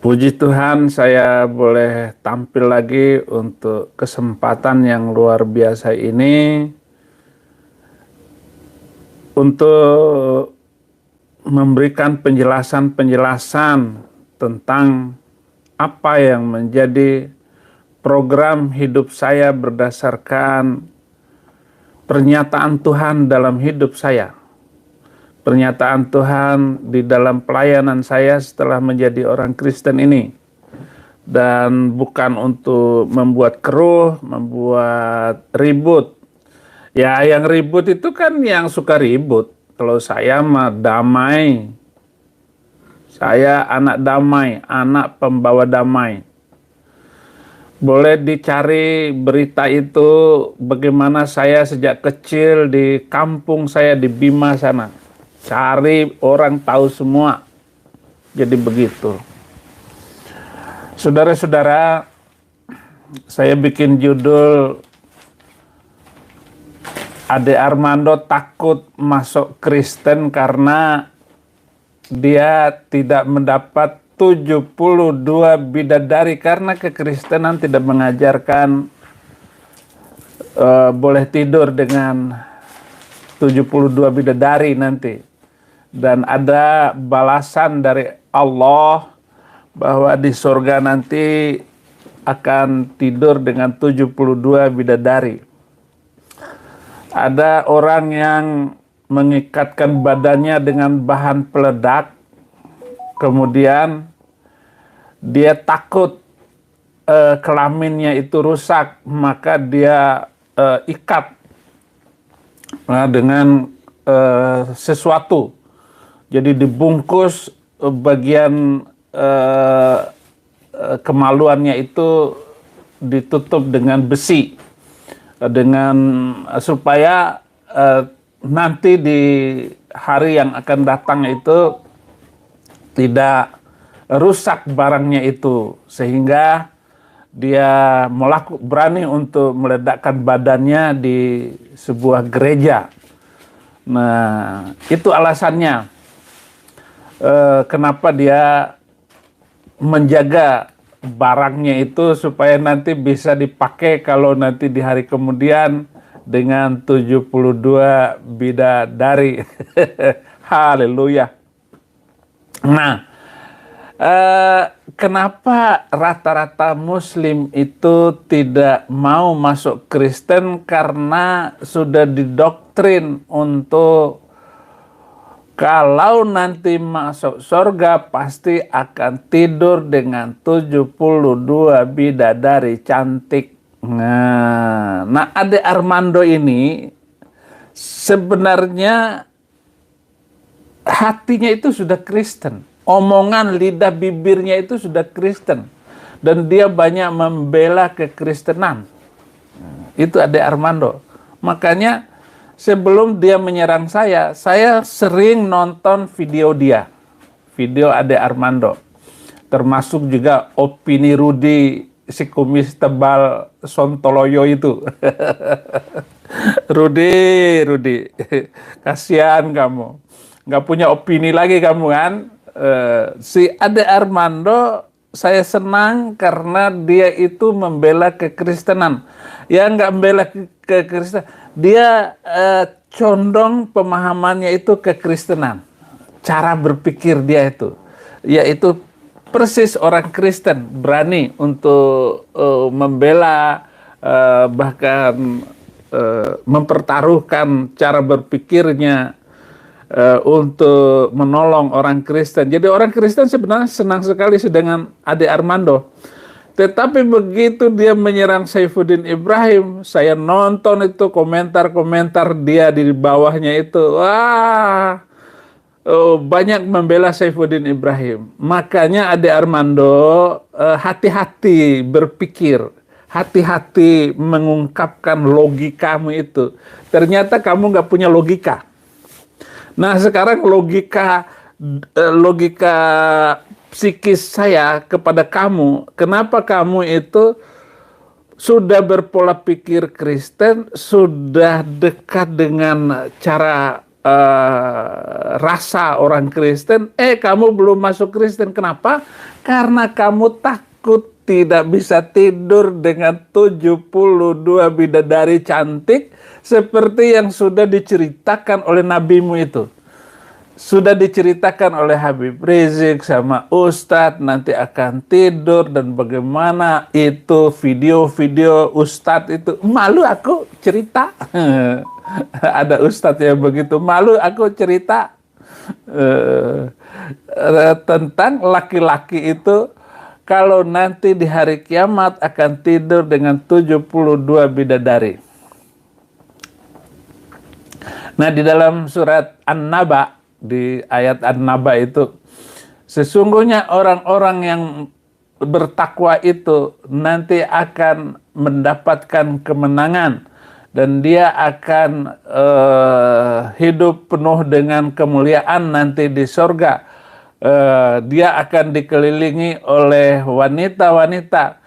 Puji Tuhan, saya boleh tampil lagi untuk kesempatan yang luar biasa ini untuk memberikan penjelasan-penjelasan tentang apa yang menjadi program hidup saya berdasarkan pernyataan Tuhan dalam hidup saya. Pernyataan Tuhan di dalam pelayanan saya setelah menjadi orang Kristen ini. Dan bukan untuk membuat keruh, membuat ribut. Ya, yang ribut itu kan yang suka ribut. Kalau saya mah damai. Saya anak damai, anak pembawa damai. Boleh dicari berita itu bagaimana saya sejak kecil di kampung saya di Bima sana. Cari orang tahu semua. Jadi begitu. Saudara-saudara, saya bikin judul Ade Armando takut masuk Kristen karena dia tidak mendapat 72 bidadari, karena kekristenan tidak mengajarkan boleh tidur dengan 72 bidadari nanti. Dan ada balasan dari Allah bahwa di surga nanti akan tidur dengan 72 bidadari. Ada orang yang mengikatkan badannya dengan bahan peledak, kemudian dia takut kelaminnya itu rusak, maka dia ikat dengan sesuatu. Jadi dibungkus bagian kemaluannya itu ditutup dengan besi, dengan supaya nanti di hari yang akan datang itu tidak rusak barangnya itu, sehingga dia berani untuk meledakkan badannya di sebuah gereja. Nah, itu alasannya. Kenapa dia menjaga barangnya itu supaya nanti bisa dipakai kalau nanti di hari kemudian dengan 72 bidadari. Haleluya. Nah, kenapa rata-rata Muslim itu tidak mau masuk Kristen? Karena sudah didoktrin untuk kalau nanti masuk surga pasti akan tidur dengan 72 bidadari cantik. Nah, Ade Armando ini sebenarnya hatinya itu sudah Kristen. Omongan lidah bibirnya itu sudah Kristen. Dan dia banyak membela kekristenan. Itu Ade Armando. Makanya sebelum dia menyerang saya sering nonton video dia. Video Ade Armando. Termasuk juga opini Rudi, si kumis tebal Sontoloyo itu. Rudi, kasihan kamu. Nggak punya opini lagi kamu kan. Si Ade Armando saya senang karena dia itu membela kekristenan. Ya nggak membela kekristenan, dia condong pemahamannya itu kekristenan. Cara berpikir dia itu, yaitu persis orang Kristen, berani untuk membela, bahkan mempertaruhkan cara berpikirnya untuk menolong orang Kristen. Jadi orang Kristen sebenarnya senang sekali dengan Ade Armando. Tetapi begitu dia menyerang Saifuddin Ibrahim, saya nonton itu komentar-komentar dia di bawahnya itu. Wah, banyak membela Saifuddin Ibrahim. Makanya Ade Armando hati-hati berpikir, hati-hati mengungkapkan logikamu itu. Ternyata kamu nggak punya logika. Nah, sekarang logika psikis saya kepada kamu, kenapa kamu itu sudah berpola pikir Kristen, sudah dekat dengan cara rasa orang Kristen, kamu belum masuk Kristen. Kenapa? Karena kamu takut tidak bisa tidur dengan 72 bidadari cantik seperti yang sudah diceritakan oleh nabimu itu. Sudah diceritakan oleh Habib Rizik sama Ustadz, nanti akan tidur dan bagaimana itu video-video Ustadz itu. Malu aku cerita. Ada Ustadz yang begitu, malu aku cerita tentang laki-laki itu kalau nanti di hari kiamat akan tidur dengan 72 bidadari. Nah, di dalam surat An-Naba, di ayat An-Naba itu, sesungguhnya orang-orang yang bertakwa itu nanti akan mendapatkan kemenangan dan dia akan hidup penuh dengan kemuliaan nanti di surga. Dia akan dikelilingi oleh wanita-wanita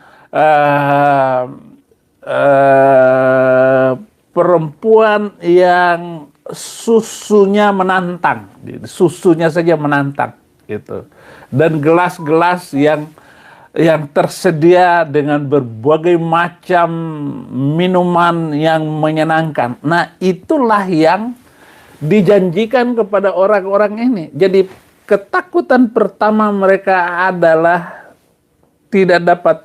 perempuan yang susunya menantang, susunya saja menantang gitu, dan gelas-gelas yang tersedia dengan berbagai macam minuman yang menyenangkan. Nah, itulah yang dijanjikan kepada orang-orang ini. Jadi ketakutan pertama mereka adalah tidak dapat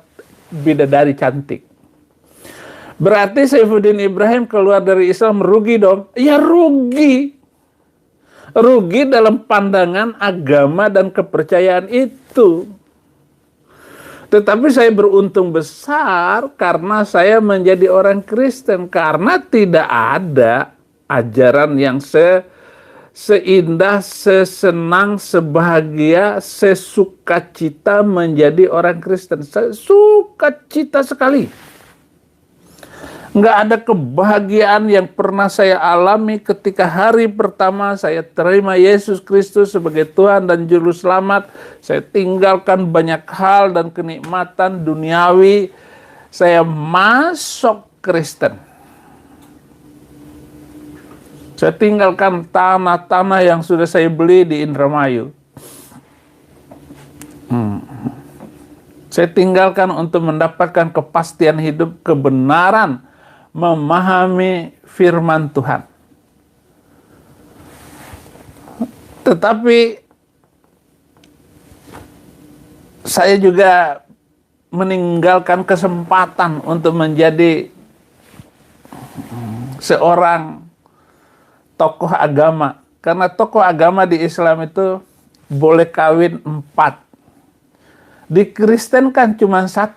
bidadari cantik. Berarti Saifuddin Ibrahim keluar dari Islam rugi dong? Ya rugi. Rugi dalam pandangan agama dan kepercayaan itu. Tetapi saya beruntung besar karena saya menjadi orang Kristen. Karena tidak ada ajaran yang seindah, sesenang, sebahagia, sesukacita menjadi orang Kristen. Saya sukacita sekali. Nggak ada kebahagiaan yang pernah saya alami ketika hari pertama saya terima Yesus Kristus sebagai Tuhan dan Juru Selamat. Saya tinggalkan banyak hal dan kenikmatan duniawi. Saya masuk Kristen. Saya tinggalkan tanah-tanah yang sudah saya beli di Indramayu. Saya tinggalkan untuk mendapatkan kepastian hidup, kebenaran, memahami firman Tuhan. Tetapi saya juga meninggalkan kesempatan untuk menjadi seorang tokoh agama. Karena tokoh agama di Islam itu boleh kawin 4. Di Kristen kan cuma 1.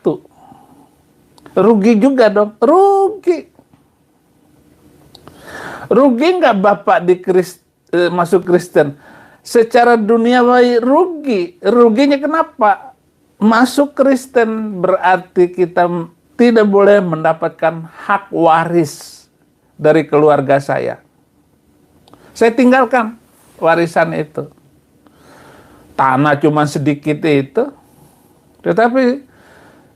Rugi juga dong, rugi. Rugi nggak Bapak masuk Kristen? Secara duniawi rugi. Ruginya kenapa? Masuk Kristen berarti kita tidak boleh mendapatkan hak waris dari keluarga saya. Saya tinggalkan warisan itu. Tanah cuma sedikit itu. Tetapi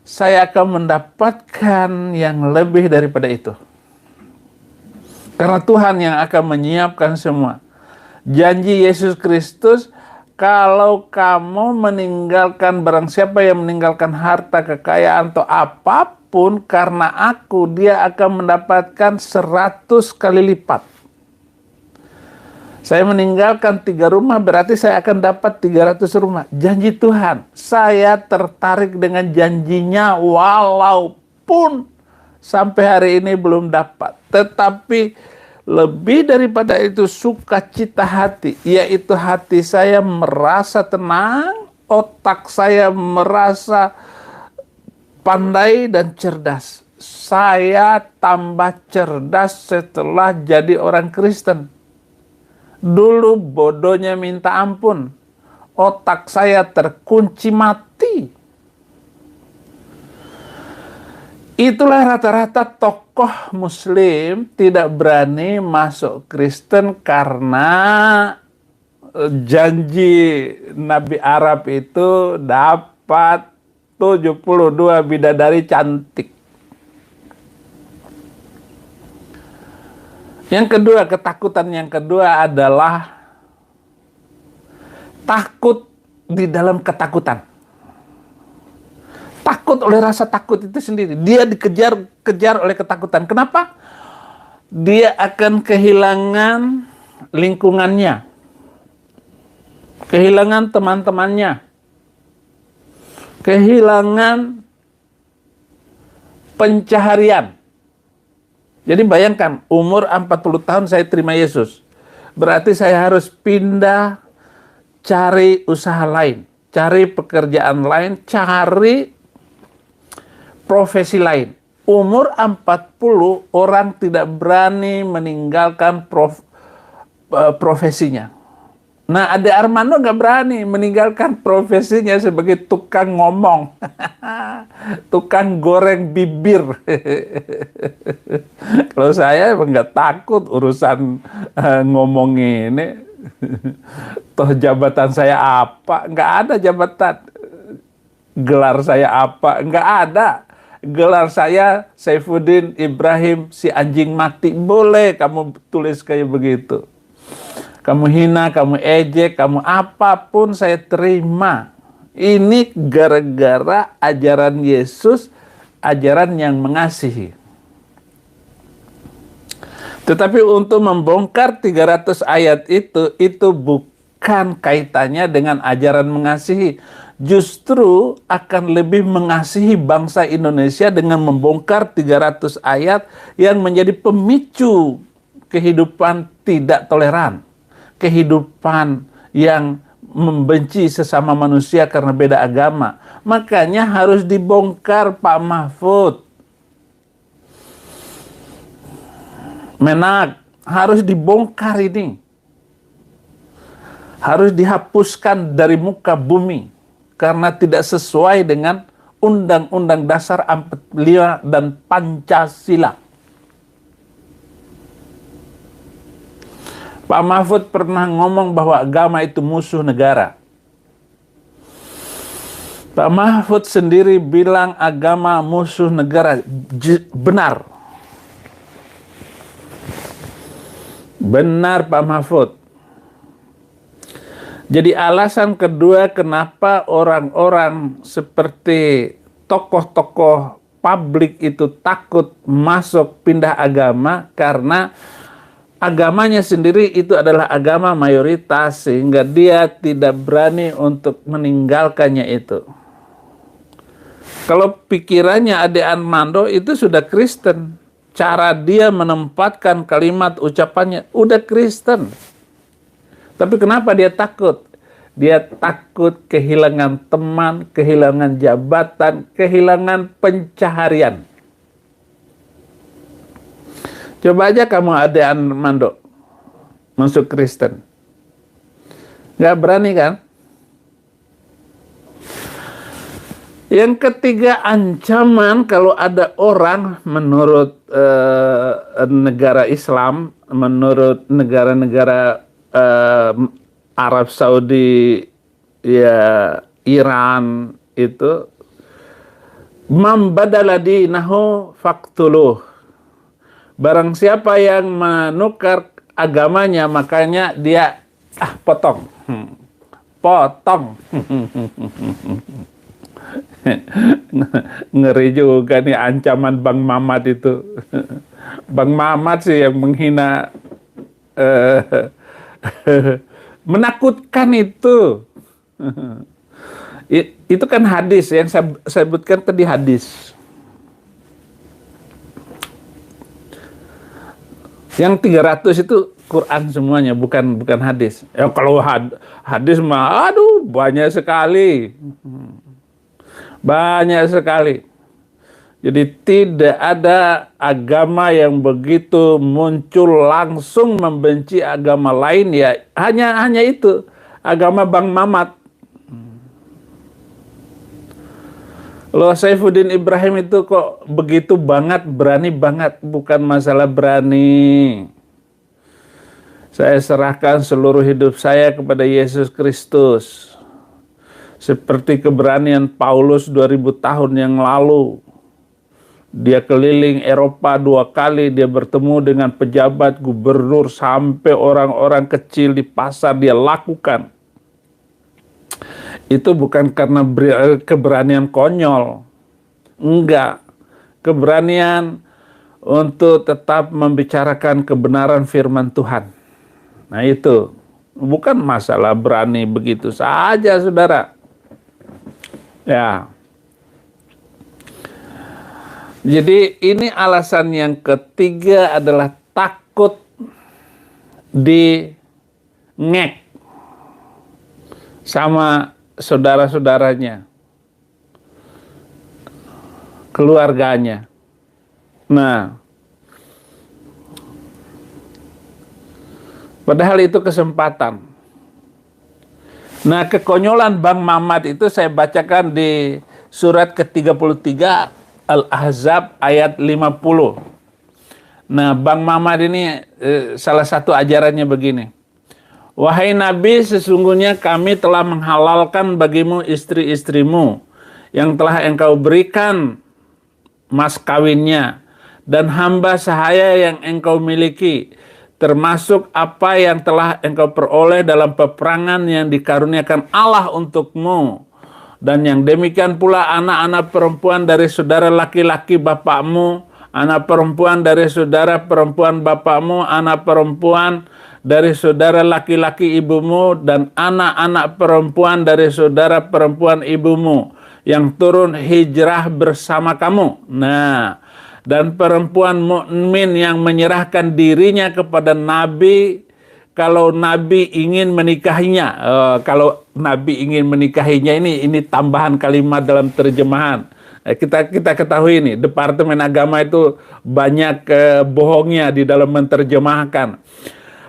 saya akan mendapatkan yang lebih daripada itu. Karena Tuhan yang akan menyiapkan semua. Janji Yesus Kristus, kalau kamu meninggalkan, barang siapa yang meninggalkan harta, kekayaan, atau apapun karena aku, dia akan mendapatkan 100 kali lipat. Saya meninggalkan 3 rumah, berarti saya akan dapat 300 rumah. Janji Tuhan. Saya tertarik dengan janjinya walaupun sampai hari ini belum dapat. Tetapi lebih daripada itu sukacita hati. Yaitu hati saya merasa tenang, otak saya merasa pandai dan cerdas. Saya tambah cerdas setelah jadi orang Kristen. Dulu bodohnya minta ampun. Otak saya terkunci mati. Itulah rata-rata tokoh Muslim tidak berani masuk Kristen karena janji Nabi Arab itu dapat 72 bidadari cantik. Yang kedua, ketakutan yang kedua adalah takut di dalam ketakutan. Takut oleh rasa takut itu sendiri. Dia dikejar-kejar oleh ketakutan. Kenapa? Dia akan kehilangan lingkungannya, kehilangan teman-temannya, kehilangan pencaharian. Jadi bayangkan, umur 40 tahun saya terima Yesus. Berarti saya harus pindah, cari usaha lain, cari pekerjaan lain, cari profesi lain. Umur 40 orang tidak berani meninggalkan profesinya. Nah, Ade Armando nggak berani meninggalkan profesinya sebagai tukang ngomong, tukang goreng bibir. Kalau saya emang nggak takut urusan ngomong ini. Toh jabatan saya apa? Nggak ada jabatan. Gelar saya apa? Nggak ada. Gelar saya Saifuddin Ibrahim si anjing mati. Boleh kamu tulis kayak begitu. Kamu hina, kamu ejek, kamu apapun saya terima. Ini gara-gara ajaran Yesus, ajaran yang mengasihi. Tetapi untuk membongkar 300 ayat itu bukan kaitannya dengan ajaran mengasihi. Justru akan lebih mengasihi bangsa Indonesia dengan membongkar 300 ayat yang menjadi pemicu kehidupan tidak toleran. Kehidupan yang membenci sesama manusia karena beda agama. Makanya harus dibongkar, Pak Mahfud. Menak, harus dibongkar ini. Harus dihapuskan dari muka bumi. Karena tidak sesuai dengan Undang-Undang Dasar 45 dan Pancasila. Pak Mahfud pernah ngomong bahwa agama itu musuh negara. Pak Mahfud sendiri bilang agama musuh negara. Benar. Benar Pak Mahfud. Jadi alasan kedua kenapa orang-orang seperti tokoh-tokoh publik itu takut masuk pindah agama karena agamanya sendiri itu adalah agama mayoritas sehingga dia tidak berani untuk meninggalkannya itu. Kalau pikirannya Ade Armando itu sudah Kristen, cara dia menempatkan kalimat ucapannya udah Kristen. Tapi kenapa dia takut? Dia takut kehilangan teman, kehilangan jabatan, kehilangan pencaharian. Coba aja kamu Ade Armando masuk Kristen. Gak berani kan? Yang ketiga, ancaman kalau ada orang menurut negara Islam, menurut negara-negara Arab Saudi, ya Iran itu, mambadala dinahu faktuluh. Barang siapa yang menukar agamanya, makanya dia potong. Potong. Ngeri juga nih ancaman Bang Mamat itu. Bang Mamat sih yang menghina, menakutkan itu. Itu kan hadis yang saya sebutkan tadi, hadis. Yang 300 itu Quran semuanya, bukan hadis. Ya kalau hadis mah aduh banyak sekali. Banyak sekali. Jadi tidak ada agama yang begitu muncul langsung membenci agama lain, ya hanya itu, agama Bang Mamat. Loh, Saifuddin Ibrahim itu kok begitu banget, berani banget, bukan masalah berani. Saya serahkan seluruh hidup saya kepada Yesus Kristus. Seperti keberanian Paulus 2000 tahun yang lalu. Dia keliling Eropa 2 kali, dia bertemu dengan pejabat, gubernur, sampai orang-orang kecil di pasar dia lakukan. Itu bukan karena keberanian konyol. Enggak. Keberanian untuk tetap membicarakan kebenaran firman Tuhan. Nah itu. Bukan masalah berani begitu saja, saudara. Ya. Jadi ini alasan yang ketiga adalah takut dingek sama saudara-saudaranya, keluarganya. Nah, padahal itu kesempatan. Nah, kekonyolan Bang Mamat itu saya bacakan di surat ke-33 Al-Ahzab ayat 50. Nah, Bang Mamat ini salah satu ajarannya begini. Wahai Nabi, sesungguhnya kami telah menghalalkan bagimu istri-istrimu yang telah engkau berikan mas kawinnya dan hamba sahaya yang engkau miliki, termasuk apa yang telah engkau peroleh dalam peperangan yang dikaruniakan Allah untukmu. Dan yang demikian pula anak-anak perempuan dari saudara laki-laki bapakmu, anak perempuan dari saudara perempuan bapakmu, anak perempuan dari saudara laki-laki ibumu, dan anak-anak perempuan dari saudara perempuan ibumu yang turun hijrah bersama kamu. Nah, dan perempuan mukmin yang menyerahkan dirinya kepada Nabi kalau Nabi ingin menikahinya. Kalau Nabi ingin menikahinya, ini tambahan kalimat dalam terjemahan. Kita ketahui ini, Departemen Agama itu banyak bohongnya di dalam menerjemahkan.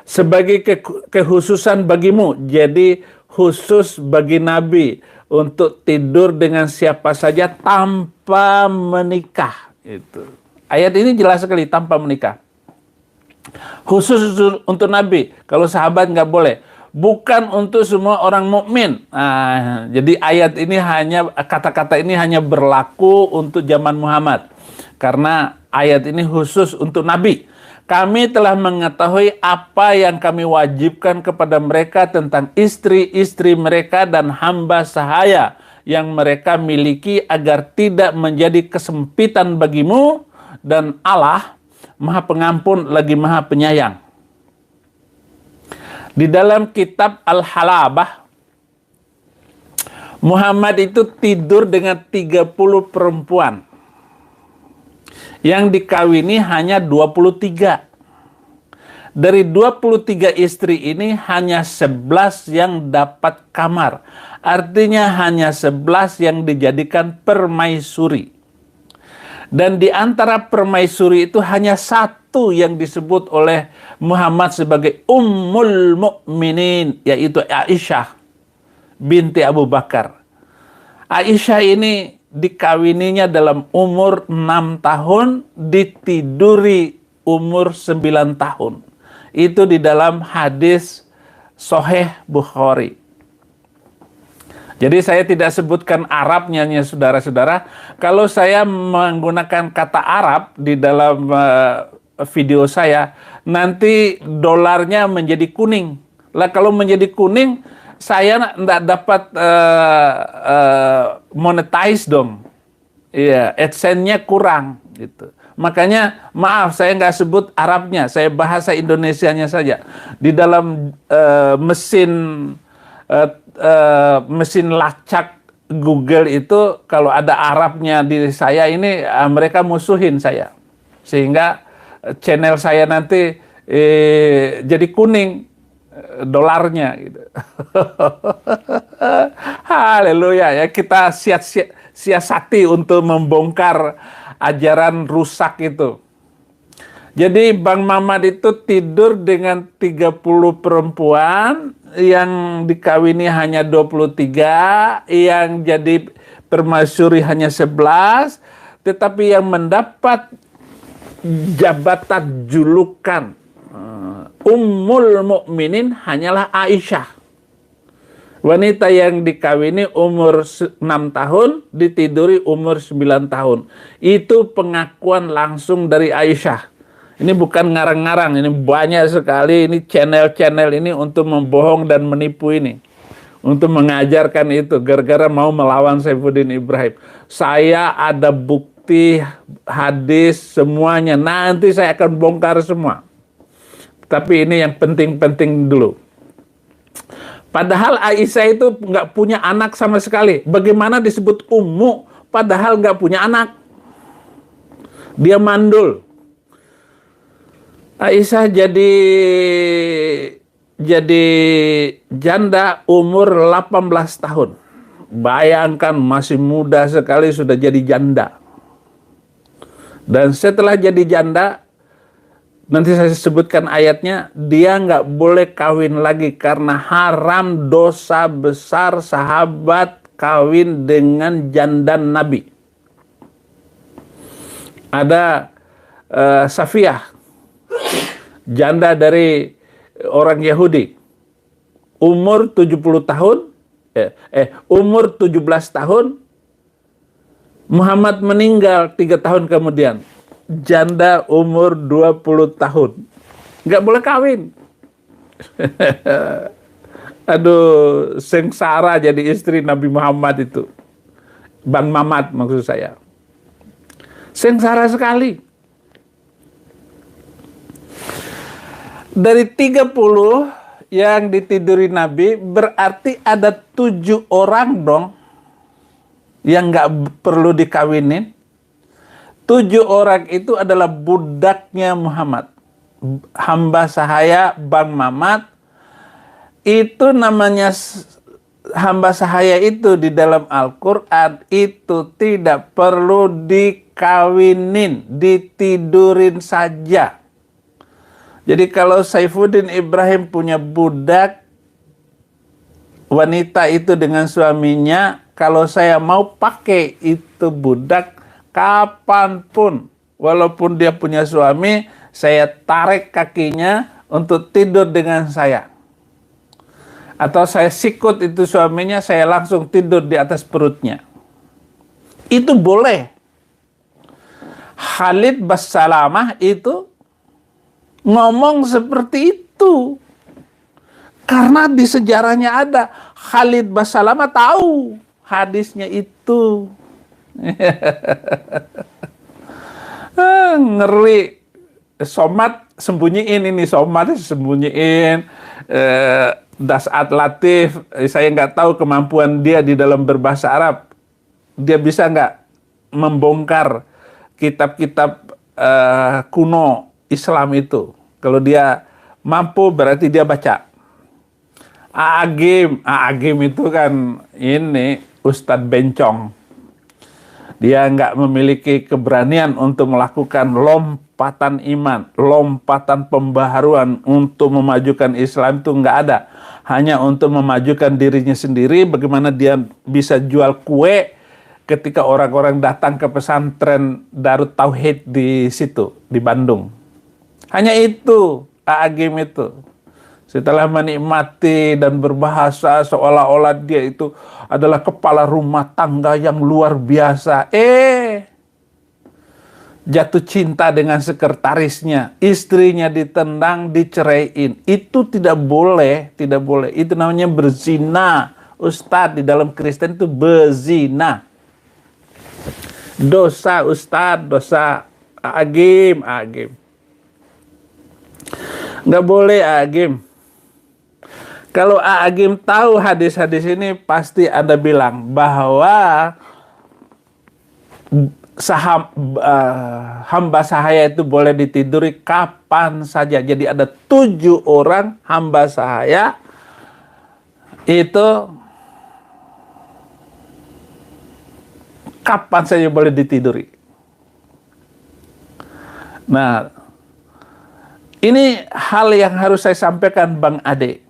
Sebagai kekhususan bagimu, jadi khusus bagi Nabi untuk tidur dengan siapa saja tanpa menikah. Itu. Ayat ini jelas sekali, tanpa menikah. Khusus untuk Nabi, kalau sahabat nggak boleh. Bukan untuk semua orang mukmin. Nah, jadi ayat ini kata-kata ini hanya berlaku untuk zaman Muhammad. Karena ayat ini khusus untuk Nabi. Kami telah mengetahui apa yang kami wajibkan kepada mereka tentang istri-istri mereka dan hamba sahaya yang mereka miliki agar tidak menjadi kesempitan bagimu, dan Allah Maha Pengampun lagi Maha Penyayang. Di dalam kitab Al-Halabah, Muhammad itu tidur dengan 30 perempuan. Yang dikawini hanya 23. Dari 23 istri ini hanya 11 yang dapat kamar. Artinya hanya 11 yang dijadikan permaisuri. Dan di antara permaisuri itu hanya satu yang disebut oleh Muhammad sebagai Ummul Mukminin, yaitu Aisyah binti Abu Bakar. Aisyah ini dikawininya dalam umur 6 tahun, ditiduri umur 9 tahun. Itu di dalam hadis Sahih Bukhari. Jadi saya tidak sebutkan Arabnya, saudara-saudara. Kalau saya menggunakan kata Arab di dalam video saya, nanti dolarnya menjadi kuning. Lah kalau menjadi kuning, saya tidak dapat monetize dong. Iya, AdSense-nya kurang gitu. Makanya maaf, saya nggak sebut Arabnya, saya bahasa Indonesianya saja. Di dalam mesin lacak Google itu kalau ada Arabnya di saya ini, mereka musuhin saya, sehingga channel saya nanti jadi kuning dolarnya gitu. Haleluya ya, kita siasati untuk membongkar ajaran rusak itu. Jadi Bang Mamat itu tidur dengan 30 perempuan, yang dikawini hanya 23, yang jadi permaisuri hanya 11, tetapi yang mendapat jabatan julukan Ummul Mukminin hanyalah Aisyah. Wanita yang dikawini umur 6 tahun, ditiduri umur 9 tahun. Itu pengakuan langsung dari Aisyah. Ini bukan ngarang-ngarang, ini banyak sekali, ini channel-channel ini untuk membohong dan menipu ini. Untuk mengajarkan itu, gara-gara mau melawan Saifuddin Ibrahim. Saya ada bukti, hadis, semuanya. Nanti saya akan bongkar semua. Tapi ini yang penting-penting dulu. Padahal Aisyah itu nggak punya anak sama sekali. Bagaimana disebut ummu padahal nggak punya anak? Dia mandul. Aisyah jadi janda umur 18 tahun. Bayangkan masih muda sekali sudah jadi janda. Dan setelah jadi janda, nanti saya sebutkan ayatnya, dia nggak boleh kawin lagi karena haram, dosa besar sahabat kawin dengan janda Nabi. Ada Safiyah, janda dari orang Yahudi, umur 70 tahun, umur 17 tahun, Muhammad meninggal 3 tahun kemudian. Janda umur 20 tahun. Nggak boleh kawin. Aduh, sengsara jadi istri Nabi Muhammad itu. Bang Mamat maksud saya. Sengsara sekali. Dari 30 yang ditiduri Nabi, berarti ada 7 orang dong yang nggak perlu dikawinin. 7 orang itu adalah budaknya Muhammad. Hamba sahaya Bang Mamat. Itu namanya hamba sahaya itu di dalam Al-Quran itu tidak perlu dikawinin, ditidurin saja. Jadi kalau Saifuddin Ibrahim punya budak, wanita itu dengan suaminya, kalau saya mau pakai itu budak, kapanpun, walaupun dia punya suami, saya tarik kakinya untuk tidur dengan saya. Atau saya sikut itu suaminya, saya langsung tidur di atas perutnya. Itu boleh. Khalid Bassalamah itu ngomong seperti itu. Karena di sejarahnya ada. Khalid Bassalamah tahu hadisnya itu. Ngeri. Somat sembunyiin ini, Somat sembunyiin. Dasat Latif, saya nggak tahu kemampuan dia di dalam berbahasa Arab. Dia bisa nggak membongkar kitab-kitab kuno Islam itu? Kalau dia mampu berarti dia baca. Agim itu kan ini Ustadz Bencong. Dia nggak memiliki keberanian untuk melakukan lompatan iman, lompatan pembaharuan untuk memajukan Islam itu nggak ada. Hanya untuk memajukan dirinya sendiri, bagaimana dia bisa jual kue ketika orang-orang datang ke pesantren Darut Tauhid di situ, di Bandung. Hanya itu, Agim itu. Setelah menikmati dan berbahasa seolah-olah dia itu adalah kepala rumah tangga yang luar biasa. Jatuh cinta dengan sekretarisnya, istrinya ditendang, diceraiin. Itu tidak boleh, tidak boleh. Itu namanya berzina. Ustadz di dalam Kristen itu berzina. Dosa Ustadz, dosa Agim. Nggak boleh Agim. Kalau Agim tahu hadis-hadis ini, pasti Anda bilang bahwa hamba sahaya itu boleh ditiduri kapan saja. Jadi ada 7 orang hamba sahaya itu kapan saja boleh ditiduri. Nah, ini hal yang harus saya sampaikan Bang Ade.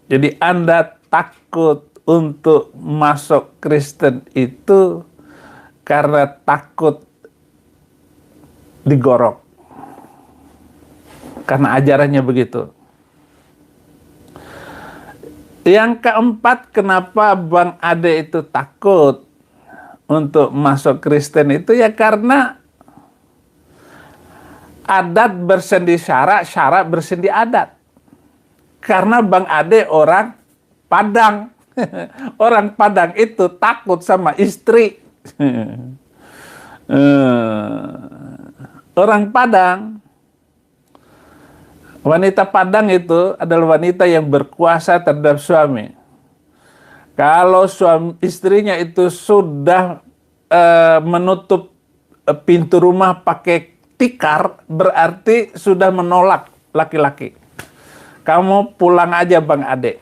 Jadi Anda takut untuk masuk Kristen itu karena takut digorok. Karena ajarannya begitu. Yang keempat, kenapa Bang Ade itu takut untuk masuk Kristen itu ya karena adat bersendi syarak, syarak bersendi adat. Karena Bang Ade orang Padang. Orang Padang itu takut sama istri. Orang Padang, wanita Padang itu adalah wanita yang berkuasa terhadap suami. Kalau suami istrinya itu sudah menutup pintu rumah pakai tikar, berarti sudah menolak laki-laki. Kamu pulang aja Bang Ade.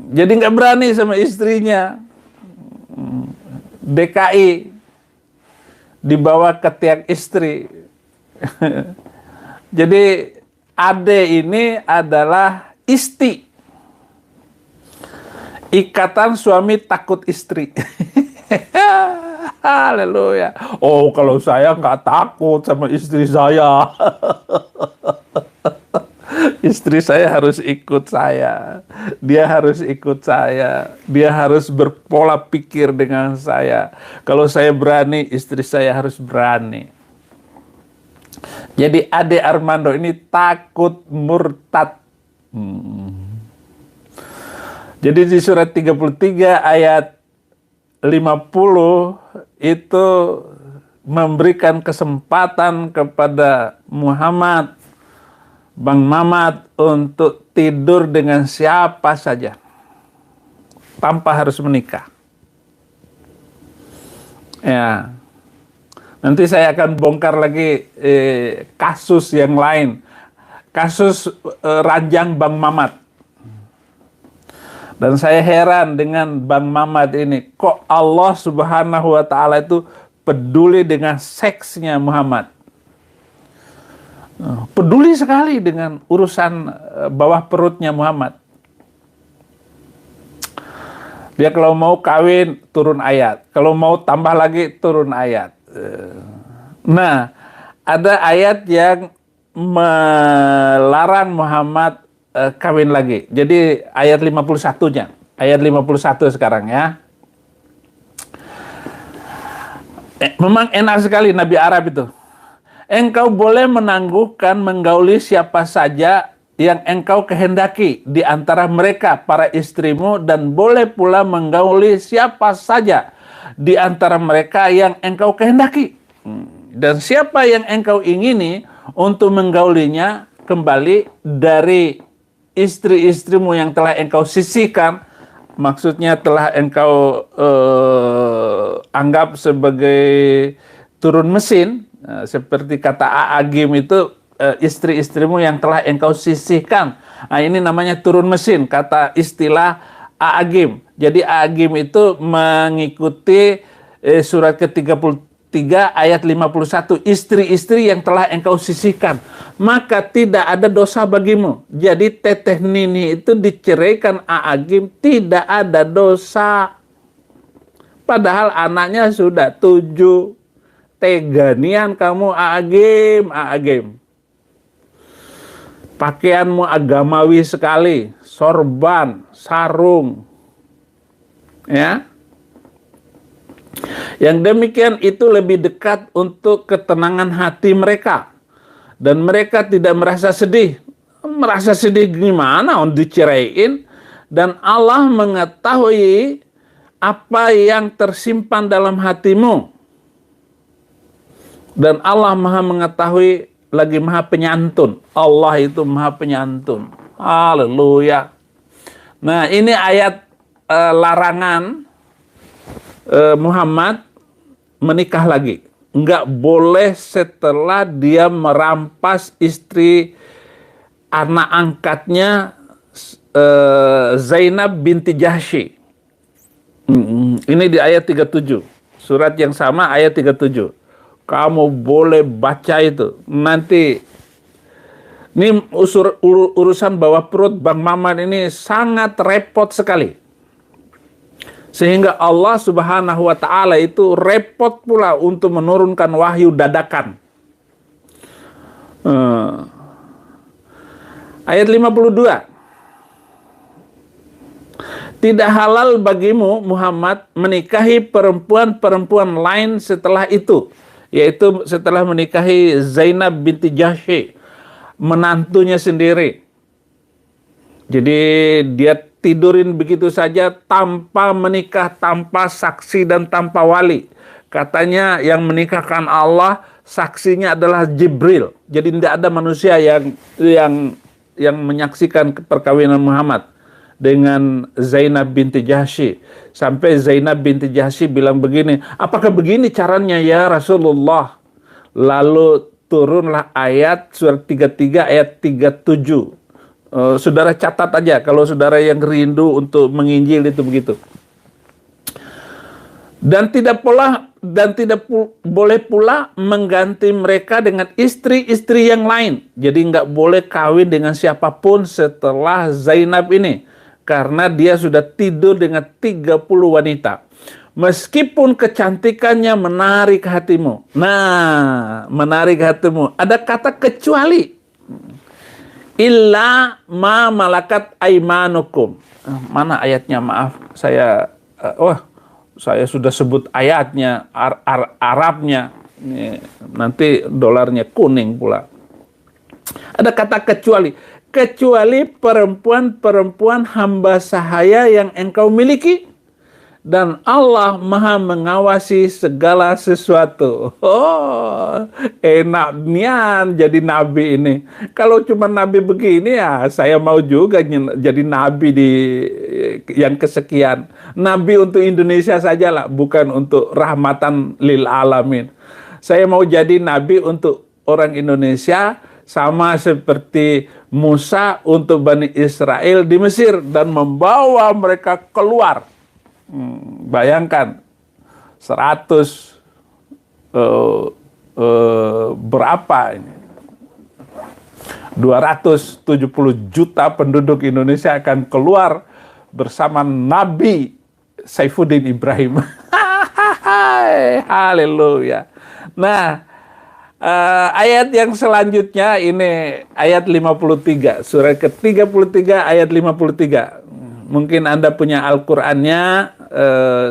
Jadi nggak berani sama istrinya. DKI dibawa ke tiang istri. Jadi Ade ini adalah isti. Ikatan suami takut istri. Haleluya. Oh, kalau saya nggak takut sama istri saya. Istri saya harus ikut saya. Dia harus ikut saya. Dia harus berpola pikir dengan saya. Kalau saya berani, istri saya harus berani. Jadi Ade Armando ini takut murtad. Jadi di surat 33 ayat 50 itu memberikan kesempatan kepada Muhammad, Bang Mamat, untuk tidur dengan siapa saja tanpa harus menikah. Ya, nanti saya akan bongkar lagi kasus yang lain, kasus ranjang Bang Mamat. Dan saya heran dengan Bang Mamat ini, kok Allah Subhanahu wa Ta'ala itu peduli dengan seksnya Muhammad. Peduli sekali dengan urusan bawah perutnya Muhammad. Dia kalau mau kawin turun ayat, kalau mau tambah lagi turun ayat. Nah, ada ayat yang melarang Muhammad kawin lagi. Jadi ayat 51-nya. Ayat 51 sekarang ya. Memang enak sekali Nabi Arab itu. Engkau boleh menangguhkan menggauli siapa saja yang engkau kehendaki di antara mereka para istrimu, dan boleh pula menggauli siapa saja di antara mereka yang engkau kehendaki. Dan siapa yang engkau ingini untuk menggaulinya kembali dari istri-istrimu yang telah engkau sisihkan, maksudnya telah engkau anggap sebagai turun mesin, seperti kata Aagim itu istri-istrimu yang telah engkau sisihkan. Nah, ini namanya turun mesin, kata istilah Aagim. Jadi Aagim itu mengikuti surat ke-33 ayat 51, istri-istri yang telah engkau sisihkan, maka tidak ada dosa bagimu. Jadi Teteh Nini itu diceraikan Aagim, tidak ada dosa. Padahal anaknya sudah 7. Teganian kamu Aagim, Aagim. Pakaianmu agamawi sekali, sorban, sarung. Ya. Yang demikian itu lebih dekat untuk ketenangan hati mereka. Dan mereka tidak merasa sedih. Merasa sedih gimana? Diceraiin. Dan Allah mengetahui apa yang tersimpan dalam hatimu. Dan Allah maha mengetahui, lagi maha penyantun. Allah itu maha penyantun. Haleluya. Nah, ini ayat larangan Muhammad menikah lagi. Enggak boleh setelah dia merampas istri anak angkatnya Zainab binti Jahsy. Ini di ayat 37. Surat yang sama ayat 37. Kamu boleh baca itu. Nanti ini urusan bawah perut Bang Maman ini sangat repot sekali. Sehingga Allah Subhanahu wa Ta'ala itu repot pula untuk menurunkan wahyu dadakan. Ayat 52. Tidak halal bagimu Muhammad menikahi perempuan-perempuan lain setelah itu, yaitu setelah menikahi Zainab binti Jahsy, menantunya sendiri. Jadi dia tidurin begitu saja tanpa menikah, tanpa saksi dan tanpa wali. Katanya yang menikahkan Allah, saksinya adalah Jibril. Jadi tidak ada manusia yang menyaksikan perkawinan Muhammad dengan Zainab binti Jahsy. Sampai Zainab binti Jahsy bilang begini, apakah begini caranya ya Rasulullah? Lalu turunlah ayat surat 33 ayat 37. Saudara catat aja kalau saudara yang rindu untuk menginjil itu begitu. Dan tidak boleh pula mengganti mereka dengan istri-istri yang lain. Jadi nggak boleh kawin dengan siapapun setelah Zainab ini, karena dia sudah tidur dengan 30 wanita. Meskipun kecantikannya menarik hatimu. Nah, menarik hatimu. Ada kata kecuali. Illa ma malakat aimanukum. Mana ayatnya? Maaf, saya sudah sebut ayatnya, Arabnya. Nanti dolarnya kuning pula. Ada kata kecuali. Kecuali perempuan-perempuan hamba sahaya yang engkau miliki. Dan Allah maha mengawasi segala sesuatu. Oh, enak nian jadi nabi ini. Kalau cuma nabi begini ya saya mau juga jadi nabi yang kesekian. Nabi untuk Indonesia sajalah, bukan untuk rahmatan lil alamin. Saya mau jadi nabi untuk orang Indonesia, sama seperti Musa untuk Bani Israel di Mesir dan membawa mereka keluar. Bayangkan 100 berapa ini? 270 juta penduduk Indonesia akan keluar bersama Nabi Saifuddin Ibrahim. Haleluya. Nah, ayat yang selanjutnya ini ayat 53, surat ke-33 ayat 53. Mungkin Anda punya Al-Qur'annya,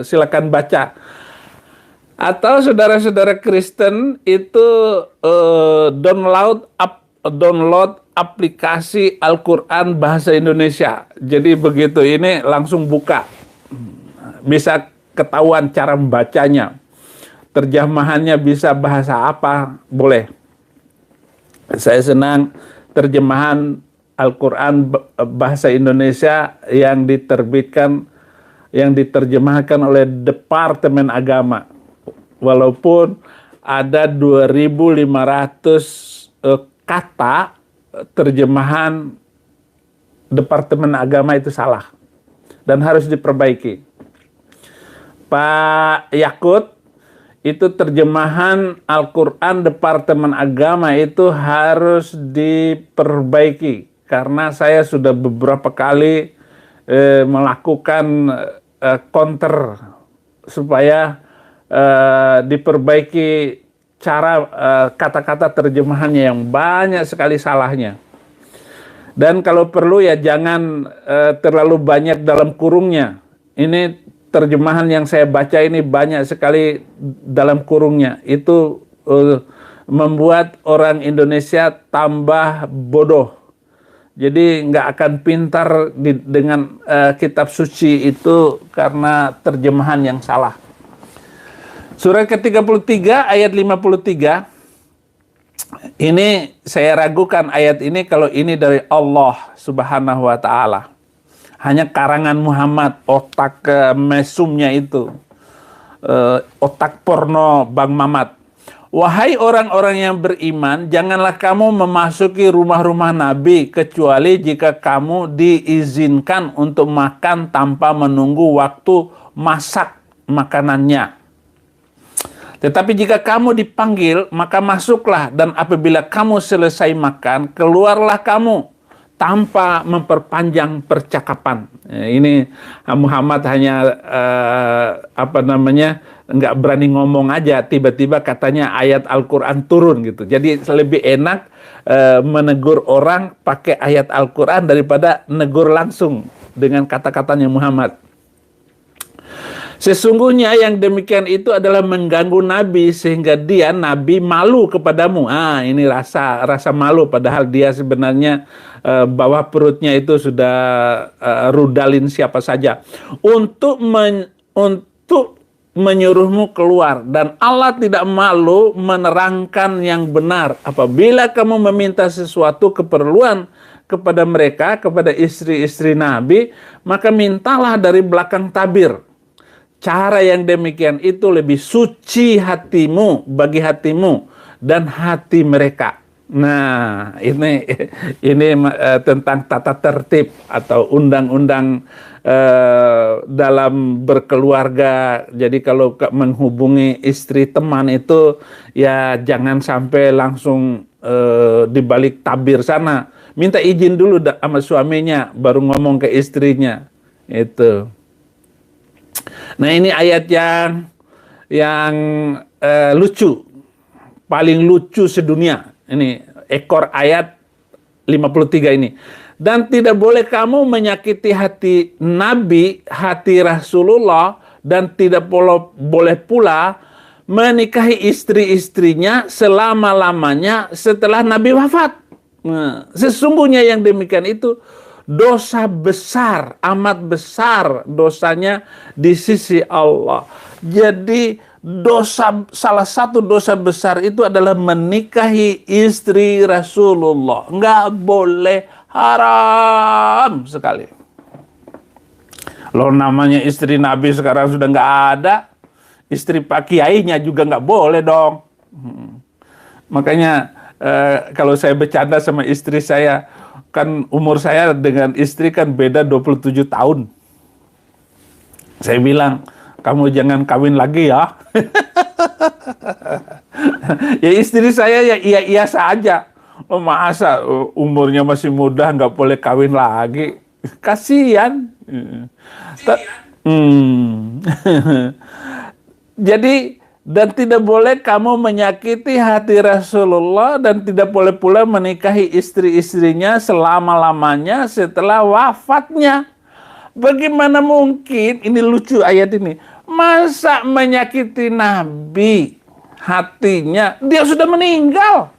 silakan baca. Atau saudara-saudara Kristen itu download aplikasi Al-Qur'an bahasa Indonesia. Jadi begitu ini langsung buka. Bisa ketahuan cara membacanya. Terjemahannya bisa bahasa apa, boleh. Saya senang terjemahan Al-Quran bahasa Indonesia yang diterjemahkan oleh Departemen Agama. Walaupun ada 2.500 kata terjemahan Departemen Agama itu salah dan harus diperbaiki. Pak Yakut, itu terjemahan Al-Quran Departemen Agama itu harus diperbaiki. Karena saya sudah beberapa kali melakukan counter supaya diperbaiki cara kata-kata terjemahannya yang banyak sekali salahnya. Dan kalau perlu ya jangan terlalu banyak dalam kurungnya. Ini terjemahan yang saya baca ini banyak sekali dalam kurungnya. Itu membuat orang Indonesia tambah bodoh. Jadi nggak akan pintar dengan kitab suci itu karena terjemahan yang salah. Surat ke-33 ayat 53. Ini saya ragukan ayat ini kalau ini dari Allah Subhanahu wa taala. Hanya karangan Muhammad, otak mesumnya itu. Otak porno Bang Mamat. Wahai orang-orang yang beriman, janganlah kamu memasuki rumah-rumah Nabi kecuali jika kamu diizinkan untuk makan tanpa menunggu waktu masak makanannya. Tetapi jika kamu dipanggil, maka masuklah, dan apabila kamu selesai makan, keluarlah kamu tanpa memperpanjang percakapan. Ini Muhammad hanya nggak berani ngomong aja, tiba-tiba katanya ayat Al-Quran turun gitu. Jadi lebih enak menegur orang pakai ayat Al-Quran daripada negur langsung. dengan kata-katanya Muhammad. Sesungguhnya yang demikian itu adalah mengganggu Nabi sehingga dia Nabi malu kepadamu. Ini rasa malu padahal dia sebenarnya bawah perutnya itu sudah rudalin siapa saja untuk menyuruhmu keluar, dan Allah tidak malu menerangkan yang benar. Apabila kamu meminta sesuatu keperluan kepada mereka, kepada istri-istri Nabi, maka mintalah dari belakang tabir. Cara yang demikian itu lebih suci hatimu, bagi hatimu dan hati mereka. Nah, ini tentang tata tertib atau undang-undang dalam berkeluarga. Jadi kalau menghubungi istri teman itu ya jangan sampai langsung di balik tabir sana. Minta izin dulu sama suaminya baru ngomong ke istrinya. Itu. Nah, ini ayat yang lucu, paling lucu sedunia. Ini ekor ayat 53 ini. Dan tidak boleh kamu menyakiti hati Nabi, hati Rasulullah, dan tidak boleh pula menikahi istri-istrinya selama-lamanya setelah Nabi wafat. Nah, sesungguhnya yang demikian itu dosa besar, amat besar dosanya di sisi Allah. Jadi salah satu dosa besar itu adalah menikahi istri Rasulullah. Nggak boleh, haram sekali. Loh, namanya istri Nabi sekarang sudah nggak ada. Istri Pak Kiainya juga nggak boleh dong. Makanya kalau saya bercanda sama istri saya, kan umur saya dengan istri kan beda 27 tahun. Saya bilang, kamu jangan kawin lagi ya. Ya istri saya ya iya saja. Oh, masa umurnya masih muda nggak boleh kawin lagi. Kasihan. Jadi, dan tidak boleh kamu menyakiti hati Rasulullah, dan tidak boleh pula menikahi istri-istrinya selama-lamanya setelah wafatnya. Bagaimana mungkin, ini lucu ayat ini, masa menyakiti Nabi hatinya, dia sudah meninggal.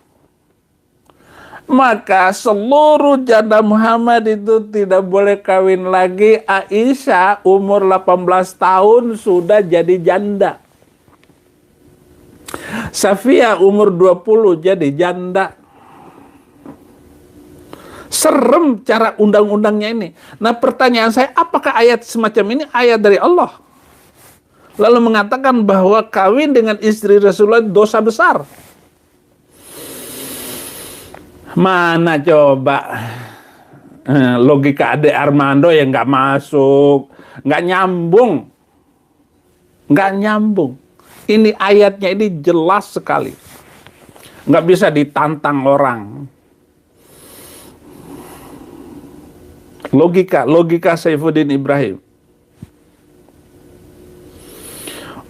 Maka seluruh janda Muhammad itu tidak boleh kawin lagi. Aisyah umur 18 tahun sudah jadi janda. Safiyah umur 20 jadi janda. Serem cara undang-undangnya ini. Nah, pertanyaan saya, apakah ayat semacam ini ayat dari Allah? Lalu mengatakan bahwa kawin dengan istri Rasulullah dosa besar. Mana coba logika Ade Armando yang nggak masuk, nggak nyambung. Ini ayatnya ini jelas sekali. Nggak bisa ditantang orang. Logika Saifuddin Ibrahim.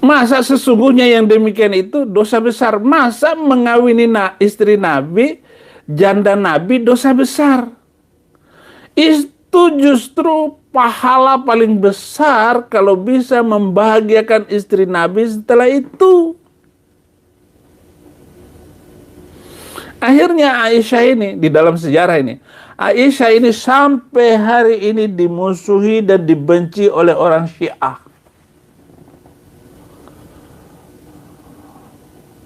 Masa sesungguhnya yang demikian itu dosa besar? Masa mengawini istri Nabi, janda Nabi dosa besar? Itu justru pahala paling besar kalau bisa membahagiakan istri Nabi setelah itu. Akhirnya Aisyah ini, di dalam sejarah ini, Aisyah ini sampai hari ini dimusuhi dan dibenci oleh orang Syiah.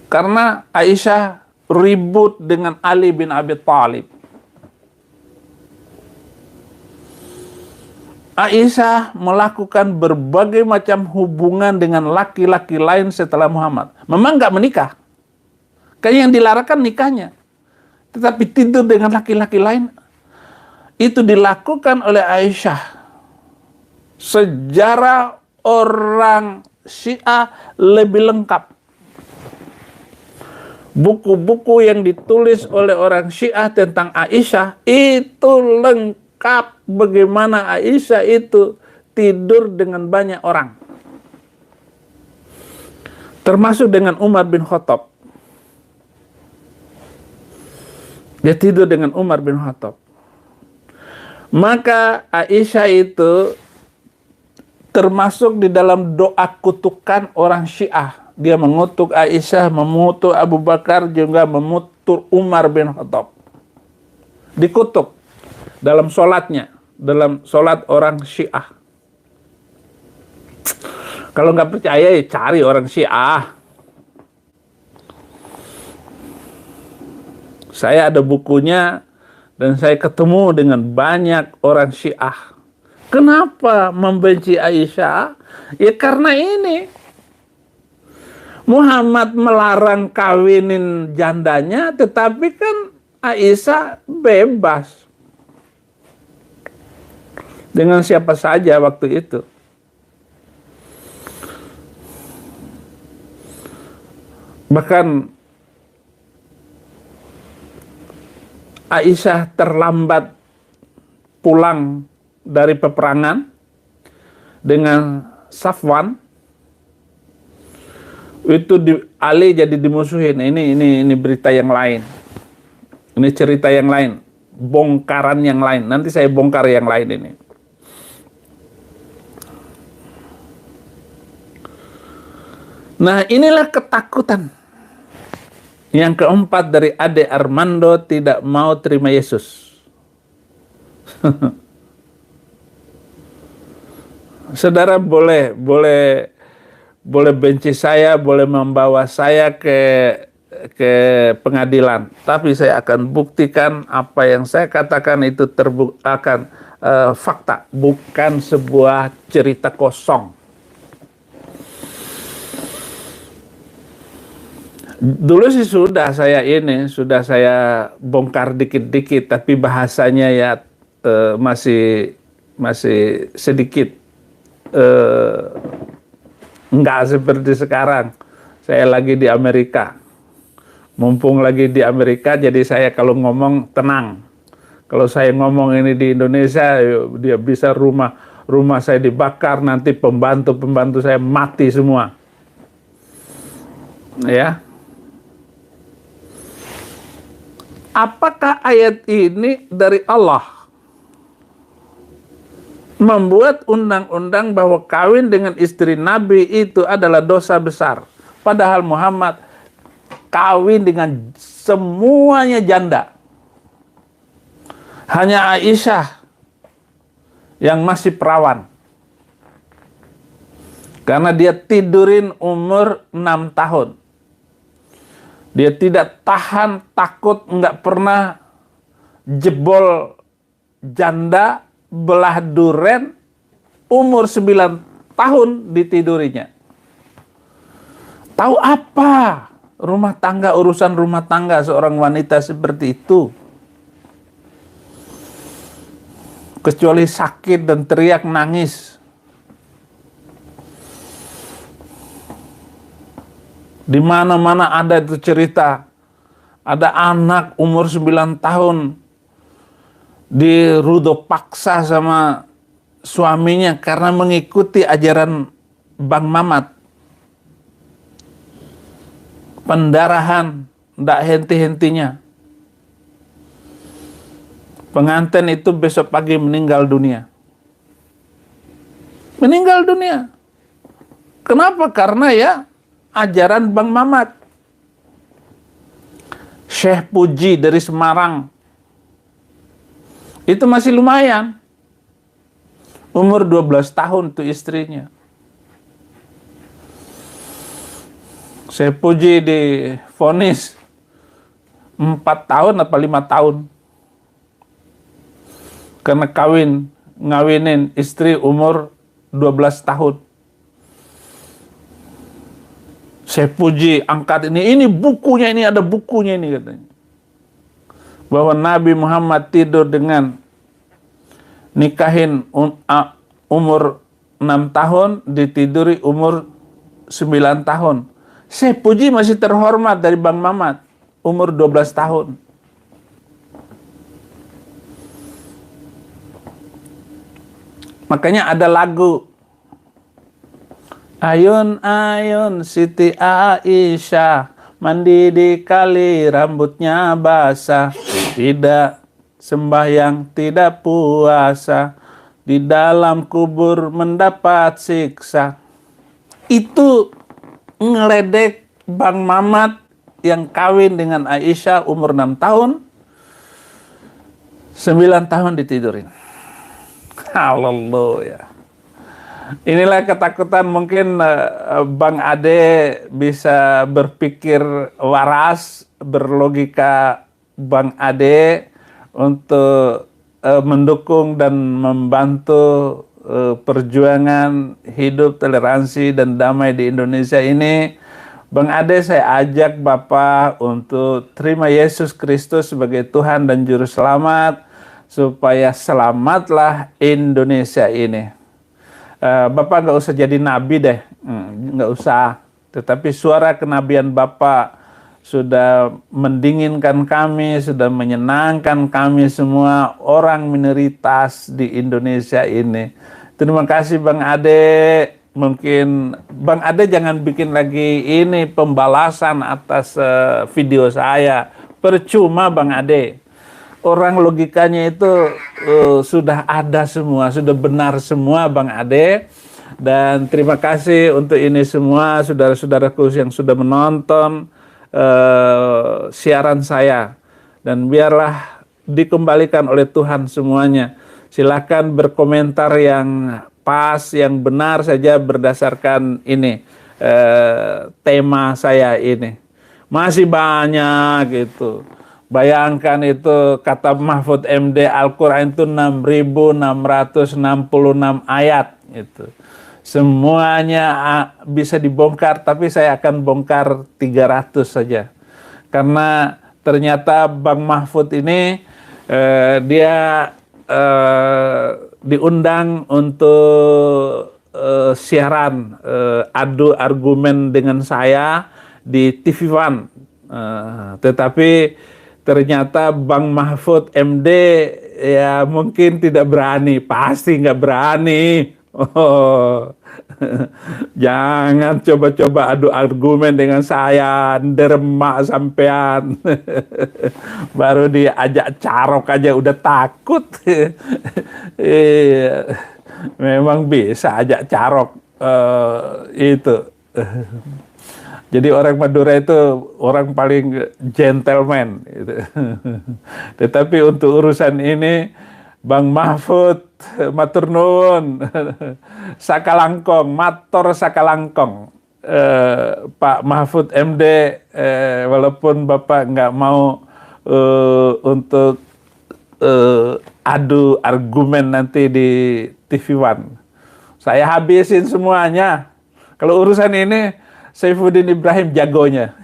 Karena Aisyah ribut dengan Ali bin Abi Thalib. Aisyah melakukan berbagai macam hubungan dengan laki-laki lain setelah Muhammad. Memang nggak menikah. Kayak yang dilarangkan nikahnya. Tetapi tidur dengan laki-laki lain. Itu dilakukan oleh Aisyah. Sejarah orang Syiah lebih lengkap. Buku-buku yang ditulis oleh orang Syiah tentang Aisyah itu lengkap. Bagaimana Aisyah itu tidur dengan banyak orang. Termasuk dengan Umar bin Khattab. Dia tidur dengan Umar bin Khattab. Maka Aisyah itu termasuk di dalam doa kutukan orang Syiah. Dia mengutuk Aisyah, mengutuk Abu Bakar, juga mengutuk Umar bin Khattab. Dikutuk dalam sholatnya, dalam sholat orang Syiah. Kalau nggak percaya ya cari orang Syiah. Saya ada bukunya dan saya ketemu dengan banyak orang Syiah. Kenapa membenci Aisyah? Ya karena ini. Muhammad melarang kawinin jandanya, tetapi kan Aisyah bebas. Dengan siapa saja waktu itu. Bahkan Aisyah terlambat pulang dari peperangan dengan Safwan. Itu Ali jadi dimusuhin. Ini berita yang lain. Ini cerita yang lain, bongkaran yang lain. Nanti saya bongkar yang lain ini. Nah, inilah ketakutan. Yang keempat dari Ade Armando tidak mau terima Yesus. Saudara boleh benci saya, boleh membawa saya ke pengadilan, tapi saya akan buktikan apa yang saya katakan itu akan fakta, bukan sebuah cerita kosong. Dulu sih sudah saya bongkar dikit-dikit, tapi bahasanya ya masih sedikit enggak seperti sekarang. Saya lagi di Amerika. Mumpung lagi di Amerika, jadi saya kalau ngomong tenang. Kalau saya ngomong ini di Indonesia, dia bisa rumah saya dibakar, nanti pembantu saya mati semua. Ya. Apakah ayat ini dari Allah? Membuat undang-undang bahwa kawin dengan istri Nabi itu adalah dosa besar. Padahal Muhammad kawin dengan semuanya janda. Hanya Aisyah yang masih perawan. Karena dia tidurin umur 6 tahun. Dia tidak tahan, takut, nggak pernah jebol janda, belah duren, umur 9 tahun ditidurinya. Tahu apa urusan rumah tangga seorang wanita seperti itu? Kecuali sakit dan teriak nangis. Di mana-mana ada itu cerita. Ada anak umur 9 tahun dirudo paksa sama suaminya karena mengikuti ajaran Bang Mamat. Pendarahan, ndak henti-hentinya. Pengantin itu besok pagi meninggal dunia. Meninggal dunia. Kenapa? Karena ya ajaran Bang Mamat. Syekh Puji dari Semarang. Itu masih lumayan. Umur 12 tahun tuh istrinya. Syekh Puji divonis 4 tahun atau 5 tahun. Karena ngawinin istri umur 12 tahun. Saya puji angkat ini bukunya, ini ada bukunya ini katanya. Bahwa Nabi Muhammad tidur dengan nikahin umur 6 tahun, ditiduri umur 9 tahun. Saya puji masih terhormat dari Bang Mamat, umur 12 tahun. Makanya ada lagu, ayun ayun Siti Aisyah mandi di kali rambutnya basah, tidak sembahyang tidak puasa, di dalam kubur mendapat siksa. Itu ngeledek Bang Mamat yang kawin dengan Aisyah umur 6 tahun, 9 tahun ditidurin. Haleluya. Inilah ketakutan mungkin Bang Ade bisa berpikir waras, berlogika Bang Ade untuk mendukung dan membantu perjuangan hidup toleransi dan damai di Indonesia ini. Bang Ade, saya ajak Bapak untuk terima Yesus Kristus sebagai Tuhan dan Juru Selamat, supaya selamatlah Indonesia ini. Bapak nggak usah jadi nabi deh, nggak usah. Tetapi suara kenabian Bapak sudah mendinginkan kami, sudah menyenangkan kami semua orang minoritas di Indonesia ini. Terima kasih Bang Ade. Mungkin Bang Ade jangan bikin lagi ini pembalasan atas video saya. Percuma Bang Ade. Orang logikanya itu sudah ada semua, sudah benar semua Bang Ade. Dan terima kasih untuk ini semua saudara-saudaraku yang sudah menonton siaran saya, dan biarlah dikembalikan oleh Tuhan semuanya. Silakan berkomentar yang pas, yang benar saja berdasarkan ini tema saya ini. Masih banyak gitu. Bayangkan itu kata Mahfud MD, Al-Quran itu 6.666 ayat gitu. Semuanya bisa dibongkar, tapi saya akan bongkar 300 saja. Karena ternyata Bang Mahfud ini dia diundang untuk siaran adu argumen dengan saya di TV One. Tetapi ternyata Bang Mahfud MD ya mungkin tidak berani, pasti nggak berani. Oh, jangan coba-coba adu argumen dengan saya, dermak sampean. Baru diajak carok aja udah takut. Memang bisa ajak carok itu. Jadi orang Madura itu orang paling gentleman. Gitu. Tetapi untuk urusan ini, Bang Mahfud, matur nuwun, sakalangkong, matur sakalangkong. Pak Mahfud MD, walaupun Bapak nggak mau untuk adu argumen nanti di TV One, saya habisin semuanya. Kalau urusan ini, Saifuddin Ibrahim jagonya.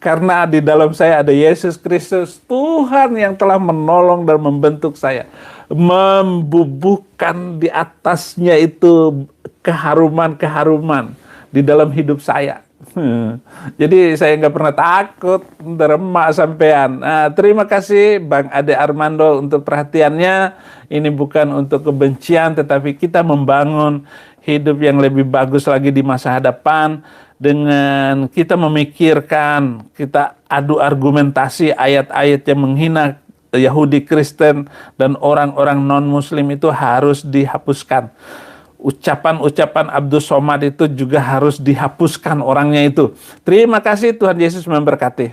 Karena di dalam saya ada Yesus Kristus, Tuhan yang telah menolong dan membentuk saya. Membubuhkan di atasnya itu keharuman-keharuman di dalam hidup saya. Jadi saya nggak pernah takut, deremak sampean. Terima kasih Bang Ade Armando untuk perhatiannya. Ini bukan untuk kebencian, tetapi kita membangun hidup yang lebih bagus lagi di masa hadapan. Dengan kita memikirkan, kita adu argumentasi ayat-ayat yang menghina Yahudi, Kristen, dan orang-orang non-Muslim itu harus dihapuskan. Ucapan-ucapan Abdus Somad itu juga harus dihapuskan orangnya itu. Terima kasih, Tuhan Yesus memberkati.